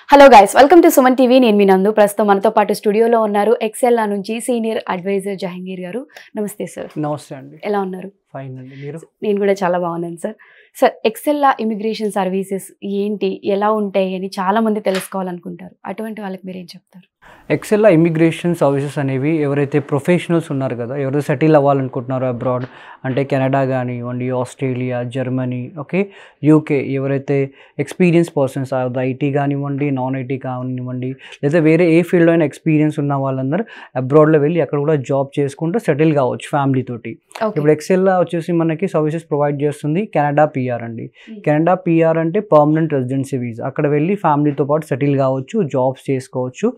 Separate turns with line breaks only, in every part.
Hello guys, welcome to Suman TV. నేను మీ నందు. ప్రస్తుతం మనతో పాటు స్టూడియోలో ఉన్నారు ఎక్సెల్లా నుంచి సీనియర్ అడ్వైజర్ జహంగీర్ గారు. నమస్తే సార్.
నమస్తే అండి.
ఎలా ఉన్నారు?
ఫైన్ అండి. మీరు?
నేను కూడా చాలా బాగున్నాను సార్. సార్, ఎక్సెల్లా ఇమిగ్రేషన్ సర్వీసెస్ ఏంటి, ఎలా ఉంటాయి అని చాలా మంది తెలుసుకోవాలనుకుంటారు. అటువంటి వాళ్ళకి మీరు ఏం చెప్తారు?
ఎక్సెల్లా ఇమిగ్రేషన్ సర్వీసెస్ అనేవి ఎవరైతే ప్రొఫెషనల్స్ ఉన్నారు కదా, ఎవరైతే సెటిల్ అవ్వాలనుకుంటున్నారో అబ్రాడ్, అంటే కెనడా కానివ్వండి, ఆస్ట్రేలియా, జర్మనీ, ఓకే, యూకే, ఎవరైతే ఎక్స్పీరియన్స్ పర్సన్స్ ఐటీ కానివ్వండి, నాన్ ఐటీ కానివ్వండి, లేదా వేరే ఏ ఫీల్డ్లో అయినా ఎక్స్పీరియన్స్ ఉన్న వాళ్ళందరూ అబ్రాడ్లో వెళ్ళి అక్కడ కూడా జాబ్ చేసుకుంటూ సెటిల్ కావచ్చు ఫ్యామిలీ తోటి. ఇప్పుడు ఎక్సెల్లా వచ్చేసి మనకి సర్వీసెస్ ప్రొవైడ్ చేస్తుంది కెనడా పిఆర్ అండి. కెనడా పిఆర్ అంటే పర్మనెంట్ రెసిడెన్సీ వీసా. అక్కడ వెళ్ళి ఫ్యామిలీతో పాటు సెటిల్ కావచ్చు, జాబ్స్ చేసుకోవచ్చు,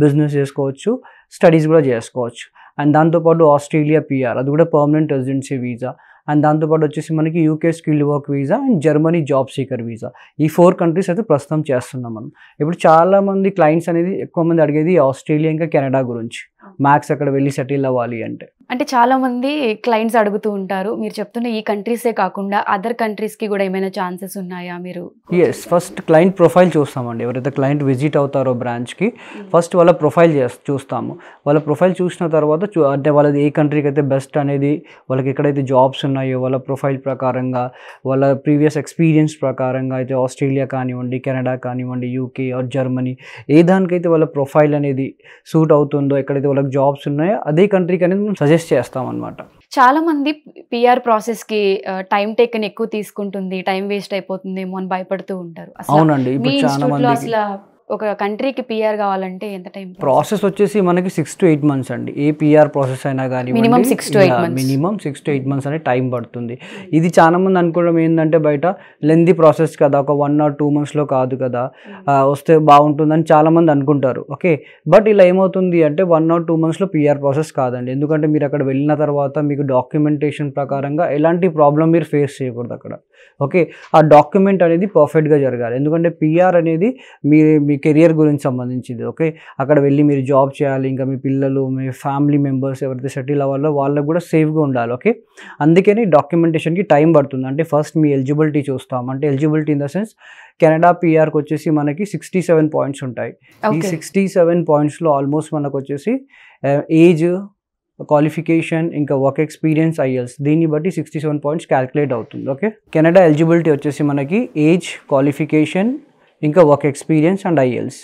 బిజినెస్ చేసుకోవచ్చు, స్టడీస్ కూడా చేసుకోవచ్చు. అండ్ దాంతోపాటు ఆస్ట్రేలియా పిఆర్, అది కూడా పర్మనెంట్ రెసిడెన్సీ వీసా. అండ్ దాంతోపాటు వచ్చేసి మనకి UK skill work visa and Germany job seeker visa. ఈ 4 కంట్రీస్ అయితే ప్రస్తుతం చేస్తున్నాం మనం. ఇప్పుడు చాలామంది క్లయింట్స్ అనేది ఎక్కువ మంది అడిగేది ఆస్ట్రేలియా ఇంకా కెనడా గురించి, మ్యాక్స్ అక్కడ వెళ్ళి సెటిల్ అవ్వాలి అంటే
చాలా మంది క్లయింట్స్ అడుగుతూ ఉంటారు. మీరు చెప్తున్న ఈ కంట్రీసే కాకుండా అదర్ కంట్రీస్కి కూడా ఏమైనా ఛాన్సెస్ ఉన్నాయా? మీరు
ఎస్, ఫస్ట్ క్లయింట్ ప్రొఫైల్ చూస్తామండి. ఎవరైతే క్లయింట్ విజిట్ అవుతారో బ్రాంచ్కి, ఫస్ట్ వాళ్ళ ప్రొఫైల్ చూస్తాము. వాళ్ళ ప్రొఫైల్ చూసిన తర్వాత అంటే వాళ్ళది ఏ కంట్రీకి అయితే బెస్ట్ అనేది, వాళ్ళకి ఎక్కడైతే జాబ్స్ ఉన్నాయో వాళ్ళ ప్రొఫైల్ ప్రకారంగా, వాళ్ళ ప్రీవియస్ ఎక్స్పీరియన్స్ ప్రకారంగా అయితే ఆస్ట్రేలియా కానివ్వండి, కెనడా కానివ్వండి, యూకే ఆర్ జర్మనీ, ఏ దానికైతే వాళ్ళ ప్రొఫైల్ అనేది సూట్ అవుతుందో, ఎక్కడైతే వాళ్ళకి జాబ్స్ ఉన్నాయో అదే కంట్రీకి అనేది మనం సజెస్ట్ చేస్తామన్నమాట.
చాలా మంది పిఆర్ ప్రాసెస్ కి టైం టేకన్ ఎక్కువ తీసుకుంటుంది, టైం వేస్ట్ అయిపోతుందేమో అని భయపడుతూ ఉంటారు.
అవునండి, ఇప్పుడు చాలా మంది
అసలు ఒక కంట్రీకి పిఆర్ కావాలంటే ఎంత టైం
ప్రాసెస్ వచ్చేసి మనకి 6 to 8 months అండి. ఏ పిఆర్ ప్రాసెస్ అయినా కానీ
మినిమం 6 to 8
months అనే టైం పడుతుంది. ఇది చాలా మంది అనుకోవడం ఏంటంటే బయట లెందీ ప్రాసెస్ కదా, ఒక 1 or 2 monthsలో కాదు కదా, వస్తే బాగుంటుందని చాలా మంది అనుకుంటారు. ఓకే, బట్ ఇలా ఏమవుతుంది అంటే 1 or 2 monthsలో పిఆర్ ప్రాసెస్ కాదండి. ఎందుకంటే మీరు అక్కడ వెళ్ళిన తర్వాత మీకు డాక్యుమెంటేషన్ ప్రకారంగా ఎలాంటి ప్రాబ్లం మీరు ఫేస్ చేయకూడదు అక్కడ. ఓకే, ఆ డాక్యుమెంట్ అనేది పర్ఫెక్ట్గా జరగాలి. ఎందుకంటే పిఆర్ అనేది మీ కెరియర్ గురించి సంబంధించింది. ఓకే, అక్కడ వెళ్ళి మీరు జాబ్ చేయాలి, ఇంకా మీ పిల్లలు, మీ ఫ్యామిలీ మెంబర్స్ ఎవరైతే సెటిల్ అవ్వాలో వాళ్ళకు కూడా సేఫ్గా ఉండాలి. ఓకే, అందుకని డాక్యుమెంటేషన్కి టైం పడుతుంది. అంటే ఫస్ట్ మీ ఎలిజిబిలిటీ చూస్తాం. అంటే eligibility in the sense Canada పిఆర్కి వచ్చేసి మనకి 67 points ఉంటాయి. ఈ 67 pointsలో ఆల్మోస్ట్ మనకు వచ్చేసి ఏజ్, క్వాలిఫికేషన్, ఇంకా వర్క్ ఎక్స్పీరియన్స్, ఐఎల్స్, దీన్ని బట్టి 67 points క్యాలిక్యులేట్ అవుతుంది. ఓకే, కెనడా ఎలిజిబిలిటీ వచ్చేసి మనకి ఏజ్, క్వాలిఫికేషన్, ఇంకా వర్క్ ఎక్స్పీరియన్స్ అండ్ ఐఎల్స్,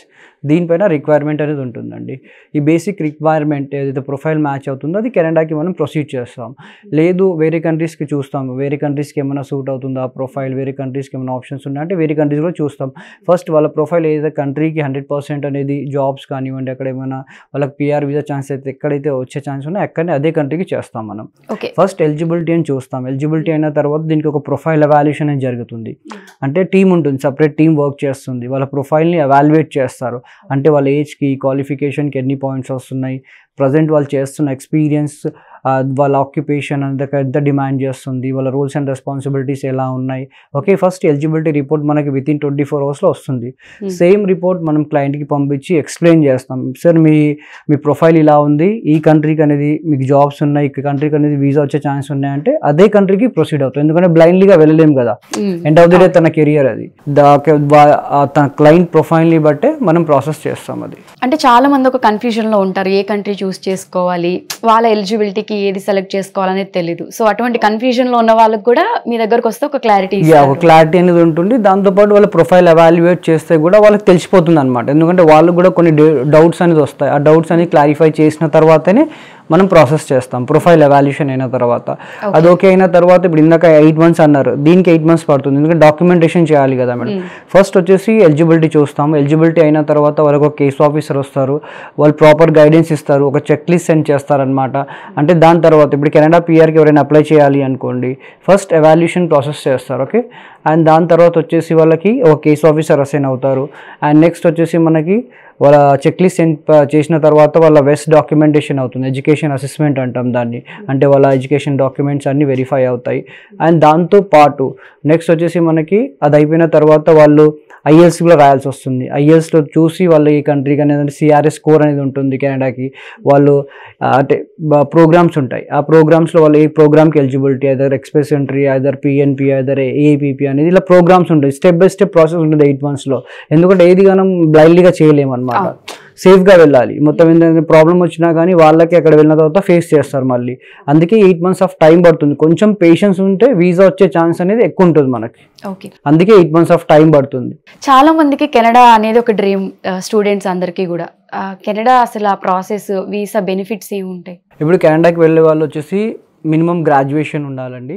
దీనిపైన రిక్వైర్మెంట్ అనేది ఉంటుందండి. ఈ బేసిక్ రిక్వైర్మెంట్ ఏదైతే ప్రొఫైల్ మ్యాచ్ అవుతుందో అది కెనడాకి మనం ప్రొసీడ్ చేస్తాం. లేదు వేరే కంట్రీస్కి చూస్తాం, వేరే కంట్రీస్కి ఏమైనా సూట్ అవుతుందా ఆ ప్రొఫైల్, వేరే కంట్రీస్కి ఏమైనా ఆప్షన్స్ ఉన్నాయంటే వేరే కంట్రీస్ కూడా చూస్తాం. ఫస్ట్ వాళ్ళ ప్రొఫైల్ ఏదైతే కంట్రీకి 100% అనేది జాబ్స్ కానివ్వండి, అక్కడ ఏమైనా వాళ్ళకి పిఆర్ వీసా ఛాన్స్ అయితే ఎక్కడైతే వచ్చే ఛాన్స్ ఉన్నాయో అక్కడనే అదే కంట్రీకి చేస్తాం మనం. ఫస్ట్ ఎలిజిబిలిటీ అని చూస్తాం. ఎలిజిబిలిటీ అయిన తర్వాత దీనికి ఒక ప్రొఫైల్ ఎవాల్యుయేషన్ అనేది జరుగుతుంది. అంటే టీం ఉంటుంది, సపరేట్ టీం వర్క్ చేస్తుంది, వాళ్ళ ప్రొఫైల్ని ఎవాల్యుయేట్ చేస్తారు. అంటే వాళ్ళ ఏజ్కి, క్వాలిఫికేషన్కి ఎన్ని పాయింట్స్ వస్తున్నాయి, ప్రజెంట్ వాళ్ళు చేస్తున్న ఎక్స్పీరియన్స్, వాళ్ళ ఆక్యుపేషన్ ఎంత డిమాండ్ చేస్తుంది, వాళ్ళ రూల్స్ అండ్ రెస్పాన్సిబిలిటీస్ ఎలా ఉన్నాయి. ఓకే, ఫస్ట్ ఎలిజిబిలిటీ రిపోర్ట్ మనకి వితిన్ 24 hours వస్తుంది. సేమ్ రిపోర్ట్ మనం క్లయింట్కి పంపించి ఎక్స్ప్లెయిన్ చేస్తాం. సార్ మీ ప్రొఫైల్ ఇలా ఉంది, ఈ కంట్రీకి అనేది మీకు జాబ్స్ ఉన్నాయి, ఈ కంట్రీకి అనేది వీసా వచ్చే ఛాన్స్ ఉన్నాయంటే అదే కంట్రీకి ప్రొసీడ్ అవుతాం. ఎందుకంటే బ్లైండ్లీగా వెళ్ళలేము కదా, ఎండ్ ఆఫ్ ది డే తన కెరియర్ అది, తన క్లయింట్ ప్రొఫైల్ని బట్టే మనం ప్రాసెస్ చేస్తాం. అది
అంటే చాలా మంది ఒక కన్ఫ్యూజన్లో ఉంటారు, ఏ కంట్రీ చూస్ చేసుకోవాలి, వాళ్ళ ఎలిజిబిలిటీకి ఏది సెలెక్ట్ చేసుకోవాలనేది తెలీదు. సో అటువంటి కన్ఫ్యూజన్లో ఉన్న వాళ్ళకి కూడా మీ దగ్గరకు వస్తే ఒక క్లారిటీ
అనేది ఉంటుంది. దాంతోపాటు వాళ్ళ ప్రొఫైల్ ఎవాల్యుయేట్ చేస్తే కూడా వాళ్ళకి తెలిసిపోతుంది అనమాట. ఎందుకంటే వాళ్ళకు కూడా కొన్ని డౌట్స్ అనేది వస్తాయి. ఆ డౌట్స్ అనేది క్లారిఫై చేసిన తర్వాతనే మనం ప్రాసెస్ చేస్తాం. ప్రొఫైల్ ఎవాల్యుయేషన్ అయిన తర్వాత అది ఓకే అయిన తర్వాత, ఇప్పుడు ఇందాక 8 months అన్నారు, దీనికి 8 months పడుతుంది. ఎందుకంటే డాక్యుమెంటేషన్ చేయాలి కదా మేడం. ఫస్ట్ వచ్చేసి ఎలిజిబిలిటీ చూస్తాం. ఎలిజిబిలిటీ అయిన తర్వాత వాళ్ళకి ఒక కేస్ ఆఫీసర్ వస్తారు, వాళ్ళు ప్రాపర్ గైడెన్స్ ఇస్తారు, ఒక చెక్ లిస్ట్ సెండ్ చేస్తారనమాట. అంటే దాని తర్వాత ఇప్పుడు కెనడా పిఆర్కి ఎవరైనా అప్లై చేయాలి అనుకోండి, ఫస్ట్ ఎవాల్యుయేషన్ ప్రాసెస్ చేస్తారు. ఓకే, అండ్ దాని తర్వాత వచ్చేసి వాళ్ళకి ఒక కేస్ ఆఫీసర్ అసైన్ అవుతారు. అండ్ నెక్స్ట్ వచ్చేసి మనకి వాళ్ళ చెక్ లిస్ట్ చేసిన తర్వాత వాళ్ళ వెస్ట్ డాక్యుమెంటేషన్ అవుతుంది, ఎడ్యుకేషన్ అసెస్మెంట్ అంటాం దాన్ని. అంటే వాళ్ళ ఎడ్యుకేషన్ డాక్యుమెంట్స్ అన్నీ వెరిఫై అవుతాయి. అండ్ దాంతో పాటు నెక్స్ట్ వచ్చేసి మనకి అది అయిపోయిన తర్వాత వాళ్ళు ఐఎల్స్ కూడా రాయాల్సి వస్తుంది. ఐఎల్స్లో చూసి వాళ్ళు ఈ కంట్రీకి అనేది సిఆర్ఎస్ స్కోర్ అనేది ఉంటుంది కెనడాకి. వాళ్ళు అంటే ప్రోగ్రామ్స్ ఉంటాయి, ఆ ప్రోగ్రామ్స్లో వాళ్ళు ఏ ప్రోగ్రామ్కి eligibility, either express entry, either PNP, either AIPP అనేది ఇలా ప్రోగ్రామ్స్ ఉంటాయి, స్టెప్ బై స్టెప్ ప్రాసెస్ ఉంటుంది 8 monthsలో. ఎందుకంటే ఏది మనం బ్లైండ్లీగా చేయలేము అనమాట, సేఫ్గా వెళ్ళాలి. మొత్తం ఏంటంటే ప్రాబ్లం వచ్చినా కానీ వాళ్ళకి అక్కడ వెళ్ళిన తర్వాత ఫేస్ చేస్తారు మళ్ళీ. అందుకే 8 months ఆఫ్ టైం పడుతుంది. కొంచెం పేషెన్స్ ఉంటే వీసా వచ్చే ఛాన్స్ అనేది ఎక్కువ ఉంటుంది మనకి. అందుకే 8 months ఆఫ్ టైం పడుతుంది.
చాలా మందికి కెనడా అనేది ఒక డ్రీమ్, స్టూడెంట్స్ అందరికీ కూడా. కెనడా అసలు ఆ ప్రాసెస్, వీసా బెనిఫిట్స్ ఏమి ఉంటాయి?
ఇప్పుడు కెనడాకి వెళ్ళే వాళ్ళు వచ్చేసి మినిమం గ్రాడ్యుయేషన్ ఉండాలండి,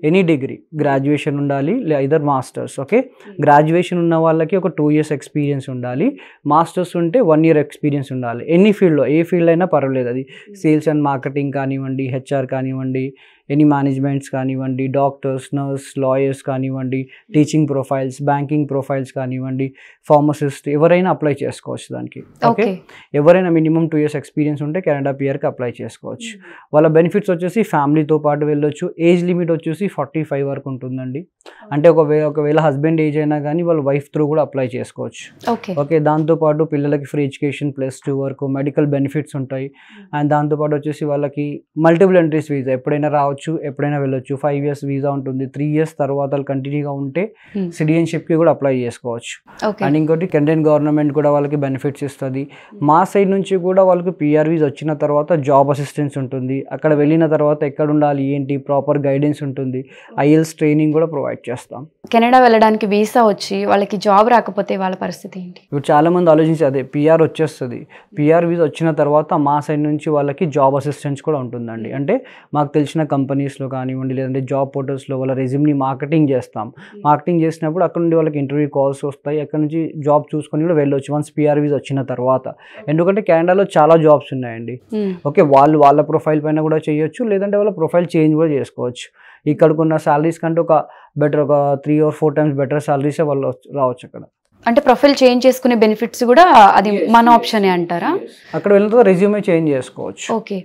ఎనీ డిగ్రీ గ్రాడ్యుయేషన్ ఉండాలి, ఐదర్ మాస్టర్స్. ఓకే, గ్రాడ్యుయేషన్ ఉన్న వాళ్ళకి ఒక 2 years ఎక్స్పీరియన్స్ ఉండాలి, మాస్టర్స్ ఉంటే 1 year ఎక్స్పీరియన్స్ ఉండాలి. ఎనీ ఫీల్డ్లో, ఏ ఫీల్డ్ అయినా పర్వాలేదు. అది సేల్స్ అండ్ మార్కెటింగ్ కానివ్వండి, హెచ్ఆర్ కానివ్వండి, ఎనీ మేనేజ్మెంట్స్ కానివ్వండి, డాక్టర్స్, నర్స్, లాయర్స్ కానివ్వండి, టీచింగ్ ప్రొఫైల్స్, బ్యాంకింగ్ ప్రొఫైల్స్ కానివ్వండి, ఫార్మసిస్ట్, ఎవరైనా అప్లై చేసుకోవచ్చు దానికి. ఓకే, ఎవరైనా మినిమం 2 years ఎక్స్పీరియన్స్ ఉంటే కెనడా పిఆర్కి అప్లై చేసుకోవచ్చు. వాళ్ళ బెనిఫిట్స్ వచ్చేసి ఫ్యామిలీతో పాటు వెళ్ళొచ్చు. ఏజ్ లిమిట్ వచ్చేసి 45 వరకు ఉంటుందండి. అంటే ఒకవేళ హస్బెండ్ ఏజ్ అయినా కానీ వాళ్ళ వైఫ్ త్రూ కూడా అప్లై చేసుకోవచ్చు. ఓకే, దాంతోపాటు పిల్లలకి ఫ్రీ ఎడ్యుకేషన్ +2 వరకు, మెడికల్ బెనిఫిట్స్ ఉంటాయి. అండ్ దాంతోపాటు వచ్చేసి వాళ్ళకి మల్టిపుల్ ఎంట్రీస్ వీసా, ఎప్పుడైనా రావచ్చు, ఎప్పుడైనా వెళ్ళొచ్చు. 5 years వీసా ఉంటుంది. 3 years తర్వాత కంటిన్యూగా ఉంటే సిటిజన్షిప్కి కూడా అప్లై చేసుకోవచ్చు. అండ్ ఇంకోటి కెనడియన్ గవర్నమెంట్ కూడా వాళ్ళకి బెనిఫిట్స్ ఇస్తుంది. మా సైడ్ నుంచి కూడా వాళ్ళకి పిఆర్ వీసా వచ్చిన తర్వాత జాబ్ అసిస్టెన్స్ ఉంటుంది. అక్కడ వెళ్ళిన తర్వాత ఎక్కడ ఉండాలి ఏంటి ప్రాపర్ గైడెన్స్ ఉంటుంది. IELTS ట్రైనింగ్ కూడా ప్రొవైడ్ చేస్తాం.
కెనడా వెళ్ళడానికి వీసా వచ్చి వాళ్ళకి జాబ్ రాకపోతే వాళ్ళ పరిస్థితి ఏంటి?
ఇప్పుడు చాలా మంది ఆలోచించి అదే పిఆర్ వచ్చేస్తుంది, పిఆర్ వీసా వచ్చిన తర్వాత మా సైడ్ నుంచి వాళ్ళకి జాబ్ అసిస్టెన్స్ కూడా ఉంటుందండి. అంటే మాకు తెలిసిన కంపెనీస్లో కానివ్వండి, లేదంటే జాబ్ పోర్టల్స్లో వాళ్ళ రెజ్యూమ్ని మార్కెటింగ్ చేస్తాం. మార్కెటింగ్ చేసినప్పుడు అక్కడ నుండి వాళ్ళకి ఇంటర్వ్యూ కాల్స్ వస్తాయి, అక్కడ నుంచి జాబ్ చూసుకొని కూడా వెళ్ళొచ్చు వన్స్ పిఆర్ వీసా వచ్చిన తర్వాత. ఎందుకంటే కెనడాలో చాలా జాబ్స్ ఉన్నాయండి. ఓకే, వాళ్ళ ప్రొఫైల్ పైన కూడా చేయొచ్చు, లేదంటే వాళ్ళ ప్రొఫైల్ చేంజ్ కూడా చేసుకోవచ్చు. ఇక్కడికున్న శాలరీస్ కంటే ఒక 3 or 4 times బెటర్ శాలరీసే వాళ్ళు రావచ్చు అక్కడ.
అంటే ప్రొఫైల్ చేంజ్ చేసుకునే బెనిఫిట్స్ కూడా అది మన ఆప్షనే అంటారా?
అక్కడ వెళ్ళిన రెజ్యూమే చేంజ్ చేసుకోవచ్చు.
ఓకే,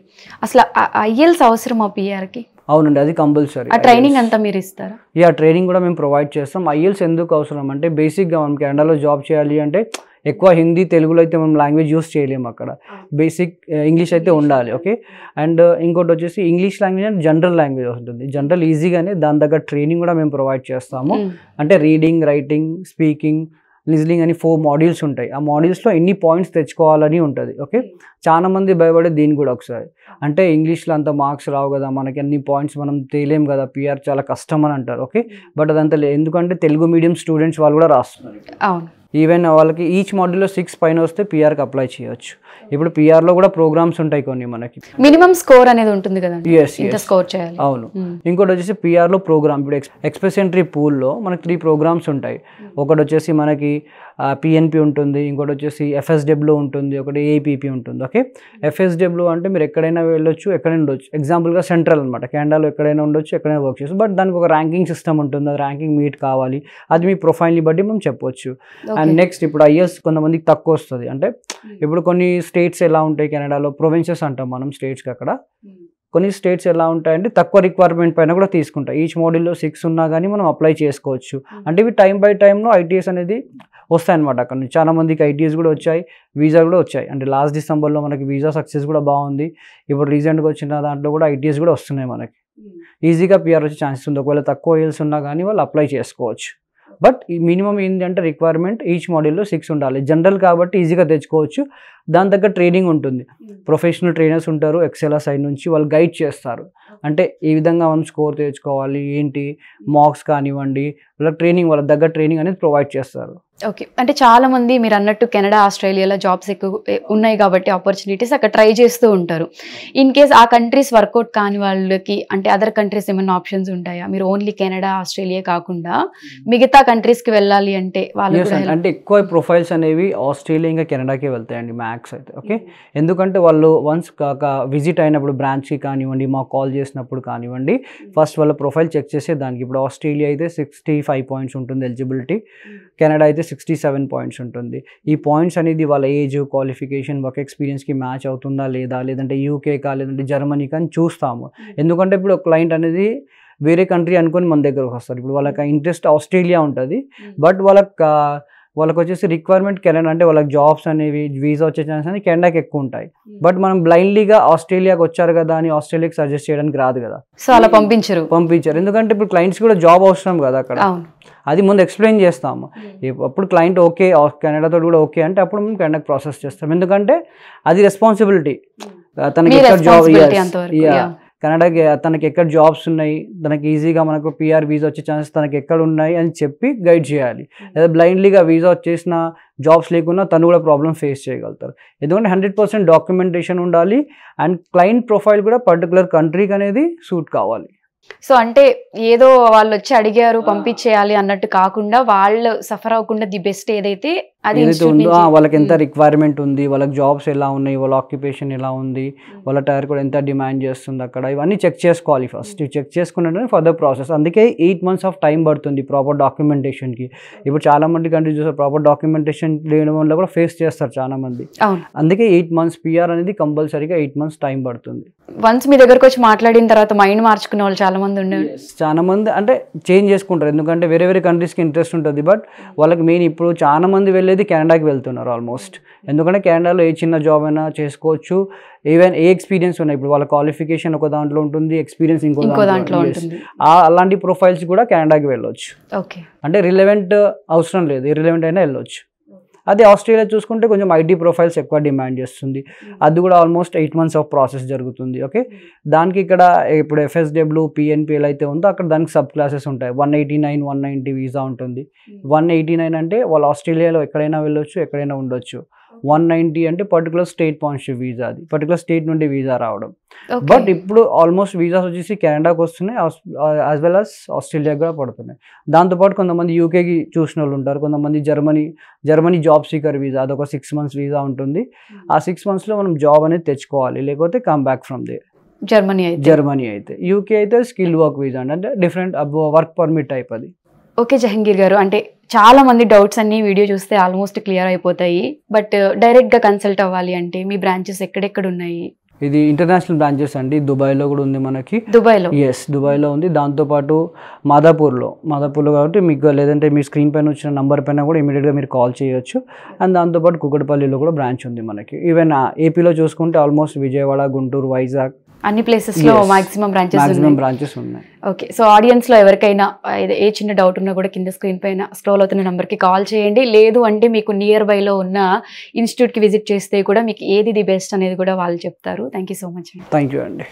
అసలు IELTS అవసరమా పిఆర్కి?
అవునండి, అది కంపల్సరీ.
ఆ ట్రైనింగ్ అంతా మీరు ఇస్తారా?
ట్రైనింగ్ కూడా మేము ప్రొవైడ్ చేస్తాం. IELTS ఎందుకు అవసరం అంటే బేసిక్గా మనం కెనడాలో జాబ్ చేయాలి అంటే ఎక్కువ హిందీ, తెలుగులో అయితే మనం లాంగ్వేజ్ యూస్ చేయలేము. అక్కడ బేసిక్ ఇంగ్లీష్ అయితే ఉండాలి. ఓకే, అండ్ ఇంకోటి వచ్చేసి ఇంగ్లీష్ లాంగ్వేజ్ అంటే జనరల్ లాంగ్వేజ్ ఉంటుంది. జనరల్ ఈజీగానే దాని దగ్గర ట్రైనింగ్ కూడా మేము ప్రొవైడ్ చేస్తాము. అంటే రీడింగ్, రైటింగ్, స్పీకింగ్, లిజనింగ్ అని 4 modules ఉంటాయి. ఆ మాడ్యూల్స్లో ఎన్ని పాయింట్స్ తెచ్చుకోవాలని ఉంటుంది. ఓకే, చాలా మంది భయపడే దీన్ని కూడా ఒకసారి అంటే ఇంగ్లీష్లో అంత మార్క్స్ రావు కదా, మనకి అన్ని పాయింట్స్ మనం తేలేం కదా, పిఆర్ చాలా కష్టం అని అంటారు. ఓకే, బట్ అదంతా ఎందుకంటే తెలుగు మీడియం స్టూడెంట్స్ వాళ్ళు కూడా రాస్తున్నారు. ఈవెన్ వాళ్ళకి ఈచ్ మాడ్యూల్లో 6 పైన వస్తే పిఆర్కి అప్లై చేయొచ్చు. ఇప్పుడు పిఆర్లో కూడా ప్రోగ్రామ్స్ ఉంటాయి కొన్ని, మనకి
మినిమం స్కోర్ అనేది ఉంటుంది కదా, స్కోర్ చేయాలి.
అవును, ఇంకోటి వచ్చేసి పిఆర్లో ప్రోగ్రామ్, ఇప్పుడు ఎక్స్ప్రెస్ ఎంట్రీ పూల్లో మనకి 3 programs ఉంటాయి. ఒకటి వచ్చేసి మనకి PNP ఉంటుంది, ఇంకోటి వచ్చేసి FSW ఉంటుంది, ఒకటి APP ఉంటుంది. ఓకే, FSW అంటే మీరు ఎక్కడైనా వెళ్ళొచ్చు, ఎక్కడైనా ఉండొచ్చు. ఎగ్జాంపుల్గా సెంట్రల్ అనమాట, కెనడాలో ఎక్కడైనా ఉండొచ్చు, ఎక్కడైనా వర్క్ చేయొచ్చు. బట్ దానికి ఒక ర్యాంకింగ్ సిస్టమ్ ఉంటుంది, అది ర్యాంకింగ్ మీట్ కావాలి, అది మీ ప్రొఫైల్ని బట్టి మనం చెప్పొచ్చు. అండ్ నెక్స్ట్ ఇప్పుడు IELTS కొంతమందికి తక్కువ వస్తుంది. అంటే ఇప్పుడు కొన్ని స్టేట్స్ ఎలా ఉంటాయి కెనడాలో, ప్రొవిన్సెస్ అంటాం మనం స్టేట్స్కి. అక్కడ కొన్ని స్టేట్స్ ఎలా ఉంటాయంటే తక్కువ రిక్వైర్మెంట్ పైన కూడా తీసుకుంటాయి. ఈచ్ మాడ్యూల్లో 6 ఉన్నా కానీ మనం అప్లై చేసుకోవచ్చు. అంటే ఇవి టైం బై టైంలో ITS అనేది వస్తాయన్నమాట. అక్కడ నుంచి చాలా మందికి ITS కూడా వచ్చాయి, వీసా కూడా వచ్చాయి. అంటే లాస్ట్ డిసెంబర్లో మనకి వీసా సక్సెస్ కూడా బాగుంది. ఇప్పుడు రీసెంట్గా వచ్చిన దాంట్లో కూడా ITS కూడా వస్తున్నాయి. మనకి ఈజీగా పిఆర్ వచ్చే ఛాన్సెస్ ఉంది. ఒకవేళ తక్కువ IELTS ఉన్నా కానీ వాళ్ళు అప్లై చేసుకోవచ్చు. బట్ ఈ మినిమం ఏంటంటే రిక్వైర్మెంట్ ఈచ్ మాడ్యూల్లో 6 ఉండాలి. జనరల్ కాబట్టి ఈజీగా తెచ్చుకోవచ్చు. దాని దగ్గర ట్రైనింగ్ ఉంటుంది, ప్రొఫెషనల్ ట్రైనర్స్ ఉంటారు ఎక్సెల్ సైడ్ నుంచి, వాళ్ళు గైడ్ చేస్తారు. అంటే ఈ విధంగా మనం స్కోర్ తెచ్చుకోవాలి ఏంటి, మార్క్స్ కానివ్వండి, వాళ్ళ ట్రైనింగ్, వాళ్ళ దగ్గర ట్రైనింగ్ అనేది ప్రొవైడ్ చేస్తారు.
ఓకే, అంటే చాలా మంది మీరు అన్నట్టు కెనడా, ఆస్ట్రేలియాలో జాబ్స్ ఎక్కువ ఉన్నాయి కాబట్టి ఆపర్చునిటీస్ అక్కడ ట్రై చేస్తూ ఉంటారు. ఇన్ కేస్ ఆ కంట్రీస్ వర్కౌట్ కాని వాళ్ళకి అంటే అదర్ కంట్రీస్ ఏమైనా ఆప్షన్స్ ఉంటాయా? మీరు ఓన్లీ కెనడా, ఆస్ట్రేలియా కాకుండా మిగతా కంట్రీస్కి వెళ్ళాలి అంటే వాళ్ళు
అంటే ఎక్కువ ప్రొఫైల్స్ అనేవి ఆస్ట్రేలియా ఇంకా కెనడాకే వెళ్తాయండి మ్యాక్స్ అయితే. ఓకే, ఎందుకంటే వాళ్ళు వన్స్ విజిట్ అయినప్పుడు బ్రాంచ్కి కానివ్వండి, మాకు కాల్ చేసినప్పుడు కానివ్వండి, ఫస్ట్ వాళ్ళ ప్రొఫైల్ చెక్ చేసే దానికి. ఇప్పుడు ఆస్ట్రేలియా అయితే 65 points ఉంటుంది ఎలిజిబిలిటీ, కెనడా అయితే 67 points ఉంటుంది. ఈ పాయింట్స్ అనేది వాళ్ళ ఏజ్, క్వాలిఫికేషన్, వర్క్ ఎక్స్పీరియన్స్కి మ్యాచ్ అవుతుందా లేదా, లేదంటే UK కా లేదంటే జర్మనీ కానీ చూస్తాము. ఎందుకంటే ఇప్పుడు క్లయింట్ అనేది వేరే కంట్రీ అనుకొని మన దగ్గరకు వస్తారు. ఇప్పుడు వాళ్ళకి ఇంట్రెస్ట్ ఆస్ట్రేలియా ఉంటుంది, బట్ వాళ్ళకి వాళ్ళకి వచ్చేసి రిక్వైర్మెంట్ కెనడా అంటే వాళ్ళకి జాబ్స్ అనేవి వీసా వచ్చే ఛాన్స్ అనేది కెనడాకి ఎక్కువ ఉంటాయి. బట్ మనం బ్లైండ్లీగా ఆస్ట్రేలియాకి వచ్చారు కదా అని ఆస్ట్రేలియాకి సజెస్ట్ చేయడానికి రాదు కదా,
సో అలా పంపించారు.
ఎందుకంటే ఇప్పుడు క్లయింట్స్ కూడా జాబ్ అవసరం కదా అక్కడ. అది ముందు ఎక్స్ప్లెయిన్ చేస్తాము. అప్పుడు క్లయింట్ ఓకే కెనడాతో కూడా ఓకే అంటే అప్పుడు మేము కెనడాకి ప్రాసెస్ చేస్తాం. ఎందుకంటే అది రెస్పాన్సిబిలిటీ. తనకి ఎక్కడ జాబ్ కెనడాకి తనకి ఎక్కడ జాబ్స్ ఉన్నాయి, తనకి ఈజీగా మనకు పిఆర్ వీసా వచ్చే ఛాన్సెస్ తనకి ఎక్కడ ఉన్నాయి అని చెప్పి గైడ్ చేయాలి. లేదా బ్లైండ్లీగా వీసా వచ్చేసిన జాబ్స్ లేకున్నా తను కూడా ప్రాబ్లమ్ ఫేస్ చేయగలుగుతారు. ఎందుకంటే 100% డాక్యుమెంటేషన్ ఉండాలి అండ్ క్లయింట్ ప్రొఫైల్ కూడా పర్టికులర్ కంట్రీకి అనేది సూట్ కావాలి.
సో అంటే ఏదో వాళ్ళు వచ్చి అడిగారు పంపించేయాలి అన్నట్టు కాకుండా వాళ్ళు సఫర్ అవ్వకుండా ది బెస్ట్ ఏదైతే అది
ఉందో వాళ్ళకి ఎంత రిక్వైర్మెంట్ ఉంది, వాళ్ళకి జాబ్స్ ఎలా ఉన్నాయి, వాళ్ళ ఆక్యుపేషన్ ఎలా ఉంది, వాళ్ళ టైర్ కూడా ఎంత డిమాండ్ చేస్తుంది అక్కడ, ఇవన్నీ చెక్ చేసుకోవాలి. ఫస్ట్ చెక్ చేసుకున్నట్టు ఫర్దర్ ప్రాసెస్. అందుకే 8 months ఆఫ్ టైం పడుతుంది ప్రాపర్ డాక్యుమెంటేషన్కి. ఇప్పుడు చాలా మంది కంట్రీస్ చూసారు ప్రాపర్ డాక్యుమెంటేషన్ లేని వల్ల కూడా ఫేస్ చేస్తారు చాలా మంది. అందుకే 8 months పిఆర్ అనేది కంపల్సరీగా 8 months టైం పడుతుంది.
వన్స్ మీ దగ్గరకు వచ్చి మాట్లాడిన తర్వాత మైండ్ మార్చుకునే వాళ్ళు చాలా మంది ఉన్నారు.
చాలా మంది అంటే చేంజ్ చేసుకుంటారు, ఎందుకంటే వేరే వేరే కంట్రీస్కి ఇంట్రెస్ట్ ఉంటుంది. బట్ వాళ్ళకి మెయిన్ ఇప్పుడు చాలా మంది వెళ్ళేది కెనడాకి వెళ్తున్నారు ఆల్మోస్ట్. ఎందుకంటే కెనడాలో ఏ చిన్న జాబ్ అయినా చేసుకోవచ్చు. ఈవెన్ ఏ ఎక్స్పీరియన్స్ ఉన్నాయి, ఇప్పుడు వాళ్ళ క్వాలిఫికేషన్ ఒక దాంట్లో ఉంటుంది, ఎక్స్పీరియన్స్ ఇంకో దాంట్లో ఉంటుంది. అలాంటి ప్రొఫైల్స్ కూడా కెనడాకి వెళ్ళొచ్చు. అంటే రిలవెంట్ అవసరం లేదు, ఇర్రిలవెంట్ అయినా వెళ్ళొచ్చు. అదే ఆస్ట్రేలియా చూసుకుంటే కొంచెం ఐటీ ప్రొఫైల్స్ ఎక్కువ డిమాండ్ చేస్తుంది. అది కూడా ఆల్మోస్ట్ 8 months ఆఫ్ ప్రాసెస్ జరుగుతుంది. ఓకే, దానికి ఇక్కడ ఇప్పుడు FSW PNPL అయితే ఉందో అక్కడ దానికి సబ్ క్లాసెస్ ఉంటాయి. 189, 190 వీసా ఉంటుంది. 189 అంటే వాళ్ళు ఆస్ట్రేలియాలో ఎక్కడైనా వెళ్ళొచ్చు, ఎక్కడైనా ఉండొచ్చు. 190 అంటే పర్టికులర్ స్టేట్ స్పాన్సర్షిప్ వీసా, అది పర్టికులర్ స్టేట్ నుండి వీసా రావడం. బట్ ఇప్పుడు ఆల్మోస్ట్ వీసాస్ వచ్చేసి కెనడాకి వస్తున్నాయి, యాజ్ వెల్ యాజ్ ఆస్ట్రేలియాకి కూడా పడుతున్నాయి. దాంతోపాటు కొంతమంది యూకేకి చూసిన వాళ్ళు ఉంటారు, కొంతమంది జర్మనీ జాబ్ సీకర్ వీసా, అదొక 6 months వీసా ఉంటుంది. ఆ 6 monthsలో మనం జాబ్ అనేది తెచ్చుకోవాలి, లేకపోతే come back from they. Germany అయితే యూకే అయితే స్కిల్ వర్క్ వీసా అంటే డిఫరెంట్ వర్క్ పర్మిట్ టైప్ అది.
ఓకే జహంగీర్ గారు, అంటే చాలా మంది డౌట్స్ అన్ని వీడియో చూస్తే ఆల్మోస్ట్ క్లియర్ అయిపోతాయి. బట్ డైరెక్ట్ గా కన్సల్ట్ అవ్వాలి అంటే మీ బ్రాంచెస్ ఎక్కడెక్కడ ఉన్నాయి?
ఇది ఇంటర్నేషనల్ బ్రాంచెస్ అండి. దుబాయ్లో కూడా ఉంది మనకి. దుబాయ్లో ఉంది. దాంతోపాటు మాదాపూర్లో కాబట్టి మీకు, లేదంటే మీ స్క్రీన్ పైన వచ్చిన నంబర్ పైన కూడా ఇమీడియట్గా మీరు కాల్ చేయొచ్చు. అండ్ దాంతోపాటు కుకట్పల్లిలో కూడా బ్రాంచ్ ఉంది మనకి. ఈవెన్ ఏపీలో చూసుకుంటే ఆల్మోస్ట్ విజయవాడ, గుంటూరు, వైజాగ్
అన్ని ప్లేసెస్ లో మాక్సిమం
బ్రాంచెస్ ఉన్నాయి.
ఓకే, సో ఆడియన్స్ లో ఎవరికైనా ఏ చిన్న డౌట్ ఉన్నా కూడా కింద స్క్రీన్ పైన స్క్రోల్ అవుతున్న నెంబర్ కి కాల్ చేయండి. లేదు అంటే మీకు నియర్ బై లో ఉన్న ఇన్స్టిట్యూట్ కి విజిట్ చేస్తే కూడా మీకు ఏది ది బెస్ట్ అనేది కూడా వాళ్ళు చెప్తారు. Thank you so much.
Thank you అండి.